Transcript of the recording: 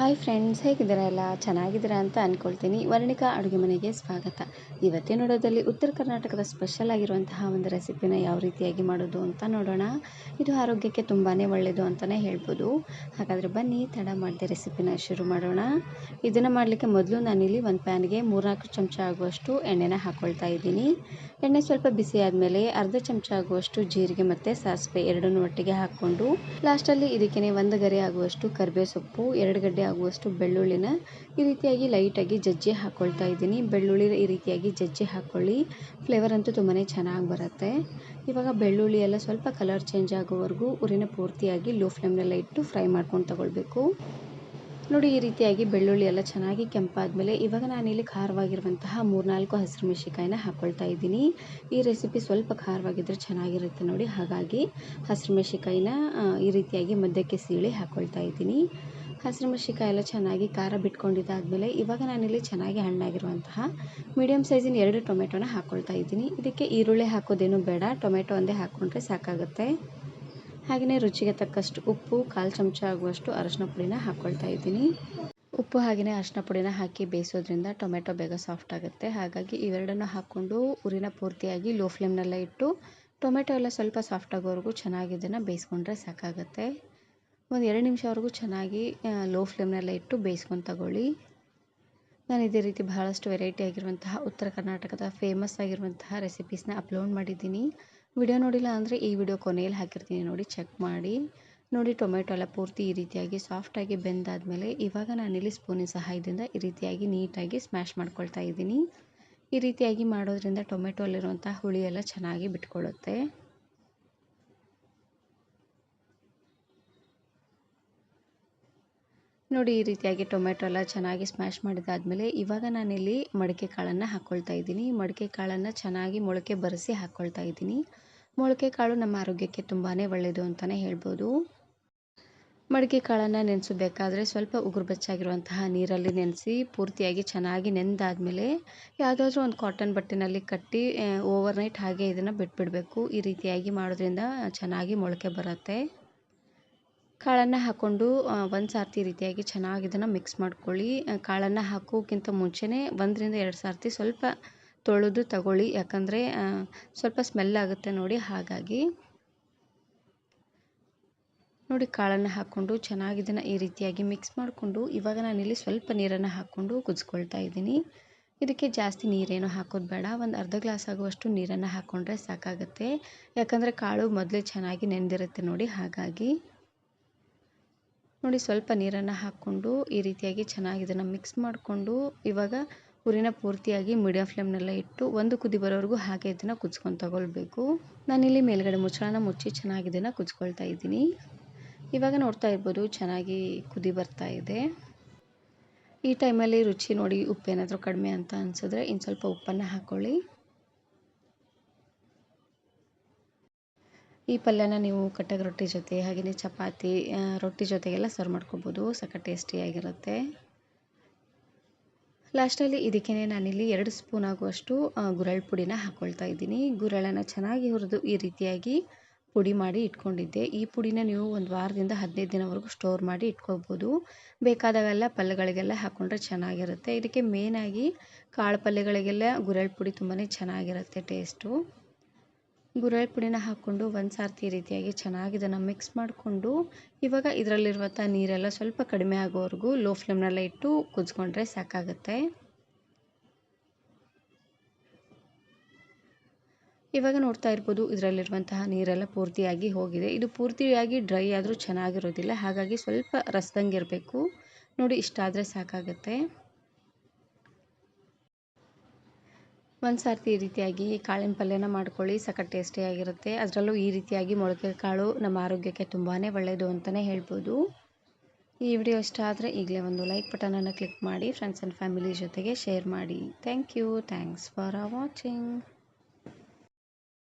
Hi friends, ಹೇಗಿದ್ದೀರಾ? ಎಲ್ಲ ಚೆನ್ನಾಗಿದ್ದೀರಾ ಅಂತ ಅಂದ್ಕೊಳ್ತೀನಿ. ವರ್ಣಿಕಾ ಅಡುಗೆ ಮನೆಗೆ ಸ್ವಾಗತ. ಇವತ್ತಿನ ನೋಡೋದಲ್ಲಿ ಉತ್ತರ ಕರ್ನಾಟಕದ ಸ್ಪೆಷಲ್ ಆಗಿರುವಂತಹ ಒಂದು ರೆಸಿಪಿನ ಯಾವ ರೀತಿಯಾಗಿ ಮಾಡೋದು ಅಂತ ನೋಡೋಣ. ಇದು ಆರೋಗ್ಯಕ್ಕೆ ತುಂಬಾ ಒಳ್ಳೆಯದು ಅಂತಲೇ ಹೇಳ್ಬೋದು. ಹಾಗಾದರೆ ಬನ್ನಿ ತಡ ಮಾಡದೆ ರೆಸಿಪಿನ ಶುರು ಮಾಡೋಣ. ಇದನ್ನು ಮಾಡಲಿಕ್ಕೆ ಮೊದಲು ನಾನಿಲ್ಲಿ ಒಂದು ಪ್ಯಾನ್ಗೆ 3-4 ಚಮಚ ಆಗುವಷ್ಟು ಎಣ್ಣೆನ ಹಾಕ್ಕೊಳ್ತಾ ಇದ್ದೀನಿ. ಎಣ್ಣೆ ಸ್ವಲ್ಪ ಬಿಸಿ ಆದಮೇಲೆ ಅರ್ಧ ಚಮಚ ಆಗುವಷ್ಟು ಜೀರಿಗೆ ಮತ್ತು ಸಾಸಿವೆ ಎರಡನ್ನೂ ಒಟ್ಟಿಗೆ ಹಾಕ್ಕೊಂಡು ಲಾಸ್ಟಲ್ಲಿ ಇದಕ್ಕೆ 1 ಗರಿ ಆಗುವಷ್ಟು ಕರಿಬೇವು ಸೊಪ್ಪು, 2 ಗಡ್ಡೆ ಆಗುವಷ್ಟು ಬೆಳ್ಳುಳ್ಳಿನ ಈ ರೀತಿಯಾಗಿ ಲೈಟಾಗಿ ಜಜ್ಜಿ ಹಾಕ್ಕೊಳ್ತಾ ಇದ್ದೀನಿ. ಬೆಳ್ಳುಳ್ಳಿ ಈ ರೀತಿಯಾಗಿ ಜಜ್ಜಿ ಹಾಕ್ಕೊಳ್ಳಿ, ಫ್ಲೇವರ್ ಅಂತೂ ತುಂಬಾ ಚೆನ್ನಾಗಿ ಬರುತ್ತೆ. ಇವಾಗ ಬೆಳ್ಳುಳ್ಳಿ ಎಲ್ಲ ಸ್ವಲ್ಪ ಕಲರ್ ಚೇಂಜ್ ಆಗೋವರೆಗೂ ಉರಿನ ಪೂರ್ತಿಯಾಗಿ ಲೋ ಫ್ಲೇಮ್ನಲ್ಲೇ ಇಟ್ಟು ಫ್ರೈ ಮಾಡ್ಕೊಂಡು ತಗೊಳ್ಬೇಕು. ನೋಡಿ, ಈ ರೀತಿಯಾಗಿ ಬೆಳ್ಳುಳ್ಳಿ ಎಲ್ಲ ಚೆನ್ನಾಗಿ ಕೆಂಪಾದಮೇಲೆ ಇವಾಗ ನಾನಿಲ್ಲಿ ಖಾರವಾಗಿರುವಂತಹ 3-4 ಹಸಿರು ಮೆಣಸಿಕಾಯಿನ ಹಾಕ್ಕೊಳ್ತಾ ಇದ್ದೀನಿ. ಈ ರೆಸಿಪಿ ಸ್ವಲ್ಪ ಖಾರವಾಗಿದ್ದರೆ ಚೆನ್ನಾಗಿರುತ್ತೆ ನೋಡಿ, ಹಾಗಾಗಿ ಹಸಿರು ಮೆಣಸಿಕಾಯಿನ ಈ ರೀತಿಯಾಗಿ ಮಧ್ಯಕ್ಕೆ ಸೀಳಿ ಹಾಕ್ಕೊಳ್ತಾ ಇದ್ದೀನಿ. ಹಸಿರು ಮೆಣಸಿಕಾಯಿ ಎಲ್ಲ ಚೆನ್ನಾಗಿ ಖಾರ ಬಿಟ್ಕೊಂಡಿದ್ದಾದಮೇಲೆ ಇವಾಗ ನಾನಿಲ್ಲಿ ಚೆನ್ನಾಗಿ ಹಣ್ಣಾಗಿರುವಂತಹ ಮೀಡಿಯಮ್ ಸೈಜಿನ 2 ಟೊಮೆಟೊನ ಹಾಕ್ಕೊಳ್ತಾ ಇದ್ದೀನಿ. ಇದಕ್ಕೆ ಈರುಳ್ಳಿ ಹಾಕೋದೇನು ಬೇಡ, ಟೊಮೆಟೊ ಒಂದೇ ಹಾಕ್ಕೊಂಡ್ರೆ ಸಾಕಾಗುತ್ತೆ. ಹಾಗೆಯೇ ರುಚಿಗೆ ತಕ್ಕಷ್ಟು ಉಪ್ಪು, 1/4 ಚಮಚ ಆಗುವಷ್ಟು ಅರಶಿನ ಪುಡಿನ ಹಾಕ್ಕೊಳ್ತಾ ಇದ್ದೀನಿ. ಉಪ್ಪು ಹಾಗೆಯೇ ಅರಶಿನ ಪುಡಿನ ಹಾಕಿ ಬೇಯಿಸೋದ್ರಿಂದ ಟೊಮೆಟೊ ಬೇಗ ಸಾಫ್ಟ್ ಆಗುತ್ತೆ. ಹಾಗಾಗಿ ಇವೆರಡನ್ನು ಹಾಕ್ಕೊಂಡು ಉರಿನ ಪೂರ್ತಿಯಾಗಿ ಲೋ ಫ್ಲೇಮ್ನಲ್ಲೇ ಇಟ್ಟು ಟೊಮೆಟೊ ಎಲ್ಲ ಸ್ವಲ್ಪ ಸಾಫ್ಟ್ ಆಗೋವರೆಗೂ ಚೆನ್ನಾಗಿ ಇದನ್ನು ಬೇಯಿಸ್ಕೊಂಡ್ರೆ ಸಾಕಾಗುತ್ತೆ. ಒಂದು 2 ನಿಮಿಷವರೆಗೂ ಚೆನ್ನಾಗಿ ಲೋ ಫ್ಲೇಮ್ನಲ್ಲೇ ಇಟ್ಟು ಬೇಯಿಸ್ಕೊಂಡು ತಗೊಳ್ಳಿ. ನಾನು ಇದೇ ರೀತಿ ಬಹಳಷ್ಟು ವೆರೈಟಿ ಆಗಿರುವಂತಹ ಉತ್ತರ ಕರ್ನಾಟಕದ ಫೇಮಸ್ ಆಗಿರುವಂತಹ ರೆಸಿಪೀಸ್ನ ಅಪ್ಲೋಡ್ ಮಾಡಿದ್ದೀನಿ. ವಿಡಿಯೋ ನೋಡಿಲ್ಲ ಅಂದರೆ ಈ ವಿಡಿಯೋ ಕೊನೆಯಲ್ಲಿ ಹಾಕಿರ್ತೀನಿ, ನೋಡಿ ಚೆಕ್ ಮಾಡಿ. ನೋಡಿ, ಟೊಮೆಟೊ ಎಲ್ಲ ಪೂರ್ತಿ ಈ ರೀತಿಯಾಗಿ ಸಾಫ್ಟಾಗಿ ಬೆಂದಾದಮೇಲೆ ಇವಾಗ ನಾನಿಲ್ಲಿ ಸ್ಪೂನಿನ ಸಹಾಯದಿಂದ ಈ ರೀತಿಯಾಗಿ ನೀಟಾಗಿ ಸ್ಮ್ಯಾಶ್ ಮಾಡ್ಕೊಳ್ತಾ ಇದ್ದೀನಿ. ಈ ರೀತಿಯಾಗಿ ಮಾಡೋದ್ರಿಂದ ಟೊಮೆಟೊ ಅಲ್ಲಿರುವಂಥ ಹುಳಿ ಎಲ್ಲ ಚೆನ್ನಾಗಿ ಬಿಟ್ಕೊಳ್ಳುತ್ತೆ. ನೋಡಿ, ಈ ರೀತಿಯಾಗಿ ಟೊಮೆಟೊ ಎಲ್ಲ ಚೆನ್ನಾಗಿ ಸ್ಮ್ಯಾಶ್ ಮಾಡಿದಾದಮೇಲೆ ಇವಾಗ ನಾನಿಲ್ಲಿ ಮಡಿಕೆ ಕಾಳನ್ನು ಹಾಕ್ಕೊಳ್ತಾ ಇದ್ದೀನಿ. ಮಡಿಕೆ ಕಾಳನ್ನು ಚೆನ್ನಾಗಿ ಮೊಳಕೆ ಬರೆಸಿ ಹಾಕ್ಕೊಳ್ತಾ ಇದ್ದೀನಿ. ಮೊಳಕೆ ಕಾಳು ನಮ್ಮ ಆರೋಗ್ಯಕ್ಕೆ ತುಂಬಾ ಒಳ್ಳೆಯದು ಅಂತಲೇ ಹೇಳ್ಬೋದು. ಮಡಿಕೆ ಕಾಳನ್ನು ನೆನೆಸಬೇಕಾದ್ರೆ ಸ್ವಲ್ಪ ಉಗುರು ಬೆಚ್ಚಗಿರುವಂತಹ ನೀರಲ್ಲಿ ನೆನೆಸಿ ಪೂರ್ತಿಯಾಗಿ ಚೆನ್ನಾಗಿ ನೆಂದಾದಮೇಲೆ ಯಾವುದಾದ್ರೂ ಒಂದು ಕಾಟನ್ ಬಟ್ಟೆನಲ್ಲಿ ಕಟ್ಟಿ ಓವರ್ನೈಟ್ ಹಾಗೆ ಇದನ್ನು ಬಿಟ್ಬಿಡಬೇಕು. ಈ ರೀತಿಯಾಗಿ ಮಾಡೋದ್ರಿಂದ ಚೆನ್ನಾಗಿ ಮೊಳಕೆ ಬರುತ್ತೆ. ಕಾಳನ್ನು ಹಾಕ್ಕೊಂಡು ಒಂದು ಸಾರ್ತಿ ಈ ರೀತಿಯಾಗಿ ಚೆನ್ನಾಗಿ ಇದನ್ನು ಮಿಕ್ಸ್ ಮಾಡ್ಕೊಳ್ಳಿ. ಕಾಳನ್ನು ಹಾಕೋಕ್ಕಿಂತ ಮುಂಚೆನೇ 1-2 ಸಾರ್ತಿ ಸ್ವಲ್ಪ ತೊಳೆದು ತಗೊಳ್ಳಿ, ಯಾಕಂದರೆ ಸ್ವಲ್ಪ ಸ್ಮೆಲ್ ಆಗುತ್ತೆ ನೋಡಿ, ಹಾಗಾಗಿ. ನೋಡಿ, ಕಾಳನ್ನು ಹಾಕ್ಕೊಂಡು ಚೆನ್ನಾಗಿ ಇದನ್ನು ಈ ರೀತಿಯಾಗಿ ಮಿಕ್ಸ್ ಮಾಡಿಕೊಂಡು ಇವಾಗ ನಾನಿಲ್ಲಿ ಸ್ವಲ್ಪ ನೀರನ್ನು ಹಾಕ್ಕೊಂಡು ಕುದಿಸ್ಕೊಳ್ತಾ ಇದ್ದೀನಿ. ಇದಕ್ಕೆ ಜಾಸ್ತಿ ನೀರೇನು ಹಾಕೋದು ಬೇಡ, ಒಂದು ಅರ್ಧ ಗ್ಲಾಸ್ ಆಗುವಷ್ಟು ನೀರನ್ನು ಹಾಕ್ಕೊಂಡ್ರೆ ಸಾಕಾಗುತ್ತೆ. ಯಾಕಂದರೆ ಕಾಳು ಮೊದಲೇ ಚೆನ್ನಾಗಿ ನೆಂದಿರುತ್ತೆ ನೋಡಿ, ಹಾಗಾಗಿ. ನೋಡಿ, ಸ್ವಲ್ಪ ನೀರನ್ನು ಹಾಕ್ಕೊಂಡು ಈ ರೀತಿಯಾಗಿ ಚೆನ್ನಾಗಿ ಇದನ್ನು ಮಿಕ್ಸ್ ಮಾಡಿಕೊಂಡು ಇವಾಗ ಉರಿನ ಪೂರ್ತಿಯಾಗಿ ಮೀಡಿಯಮ್ ಫ್ಲೇಮ್ನಲ್ಲೇ ಇಟ್ಟು ಒಂದು ಕುದಿ ಬರೋವರೆಗೂ ಹಾಗೆ ಇದನ್ನು ಕುದಿಸ್ಕೊಂಡು ತಗೊಳ್ಬೇಕು. ನಾನಿಲ್ಲಿ ಮೇಲ್ಗಡೆ ಮುಚ್ಚಳನ ಮುಚ್ಚಿ ಚೆನ್ನಾಗಿ ಇದನ್ನು ಕುದಿಸ್ಕೊಳ್ತಾ ಇದ್ದೀನಿ. ಇವಾಗ ನೋಡ್ತಾ ಇರ್ಬೋದು ಚೆನ್ನಾಗಿ ಕುದಿ ಬರ್ತಾ ಇದೆ. ಈ ಟೈಮಲ್ಲಿ ರುಚಿ ನೋಡಿ, ಉಪ್ಪೇನಾದರೂ ಕಡಿಮೆ ಅಂತ ಅನಿಸಿದ್ರೆ ಇನ್ನು ಸ್ವಲ್ಪ ಉಪ್ಪನ್ನು ಹಾಕ್ಕೊಳ್ಳಿ. ಈ ಪಲ್ಯನ ನೀವು ಕಟ್ಟಗೆ ರೊಟ್ಟಿ ಜೊತೆ ಹಾಗೆಯೇ ಚಪಾತಿ ರೊಟ್ಟಿ ಜೊತೆಗೆಲ್ಲ ಸರ್ವ್ ಮಾಡ್ಕೋಬೋದು, ಸಖತ್ ಟೇಸ್ಟಿಯಾಗಿರುತ್ತೆ. ಲಾಸ್ಟಲ್ಲಿ ಇದಕ್ಕೆ ನಾನಿಲ್ಲಿ 2 ಸ್ಪೂನ್ ಆಗುವಷ್ಟು ಗುರೆಳ್ಳು ಪುಡಿನ ಹಾಕ್ಕೊಳ್ತಾ ಇದ್ದೀನಿ. ಗುರೆಳ್ಳನ್ನು ಚೆನ್ನಾಗಿ ಹುರಿದು ಈ ರೀತಿಯಾಗಿ ಪುಡಿ ಮಾಡಿ ಇಟ್ಕೊಂಡಿದ್ದೆ. ಈ ಪುಡಿನ ನೀವು 1 ವಾರದಿಂದ 15 ದಿನವರೆಗೂ ಸ್ಟೋರ್ ಮಾಡಿ ಇಟ್ಕೋಬೋದು. ಬೇಕಾದಾಗೆಲ್ಲ ಪಲ್ಯಗಳಿಗೆಲ್ಲ ಹಾಕ್ಕೊಂಡ್ರೆ ಚೆನ್ನಾಗಿರುತ್ತೆ. ಇದಕ್ಕೆ ಮೇನಾಗಿ ಕಾಳು ಪಲ್ಯಗಳಿಗೆಲ್ಲ ಗುರೆಳ್ಳು ಪುಡಿ ತುಂಬಾ ಚೆನ್ನಾಗಿರುತ್ತೆ ಟೇಸ್ಟು. ಗುರೆಳ್ಳು ಪುಡಿನ ಹಾಕ್ಕೊಂಡು ಒಂದು ಸಾರ್ತಿ ಈ ರೀತಿಯಾಗಿ ಚೆನ್ನಾಗಿ ಇದನ್ನು ಮಿಕ್ಸ್ ಮಾಡಿಕೊಂಡು ಇವಾಗ ಇದರಲ್ಲಿರುವಂಥ ನೀರೆಲ್ಲ ಸ್ವಲ್ಪ ಕಡಿಮೆ ಆಗೋವರೆಗೂ ಲೋ ಫ್ಲೇಮ್ನಲ್ಲೇ ಇಟ್ಟು ಕುದಿಸ್ಕೊಂಡ್ರೆ ಸಾಕಾಗುತ್ತೆ. ಇವಾಗ ನೋಡ್ತಾ ಇರ್ಬೋದು ಇದರಲ್ಲಿರುವಂತಹ ನೀರೆಲ್ಲ ಪೂರ್ತಿಯಾಗಿ ಹೋಗಿದೆ. ಇದು ಪೂರ್ತಿಯಾಗಿ ಡ್ರೈ ಆದರೂ ಚೆನ್ನಾಗಿರೋದಿಲ್ಲ, ಹಾಗಾಗಿ ಸ್ವಲ್ಪ ರಸದಂಗಿರಬೇಕು. ನೋಡಿ, ಇಷ್ಟಾದರೆ ಸಾಕಾಗುತ್ತೆ. ಒಂದು ಸಾರ್ತಿ ಈ ರೀತಿಯಾಗಿ ಕಾಳಿನ ಪಲ್ಯನ ಮಾಡ್ಕೊಳ್ಳಿ, ಸಖತ್ ಟೇಸ್ಟಿಯಾಗಿರುತ್ತೆ. ಅದರಲ್ಲೂ ಈ ರೀತಿಯಾಗಿ ಮೊಳಕೆ ಕಾಳು ನಮ್ಮ ಆರೋಗ್ಯಕ್ಕೆ ತುಂಬಾ ಒಳ್ಳೆಯದು ಅಂತಲೇ ಹೇಳ್ಬೋದು. ಈ ವಿಡಿಯೋ ಇಷ್ಟ ಆದರೆ ಈಗಲೇ ಒಂದು ಲೈಕ್ ಬಟನನ್ನು ಕ್ಲಿಕ್ ಮಾಡಿ ಫ್ರೆಂಡ್ಸ್ ಆ್ಯಂಡ್ ಫ್ಯಾಮಿಲಿ ಜೊತೆಗೆ ಶೇರ್ ಮಾಡಿ. Thanks for watching.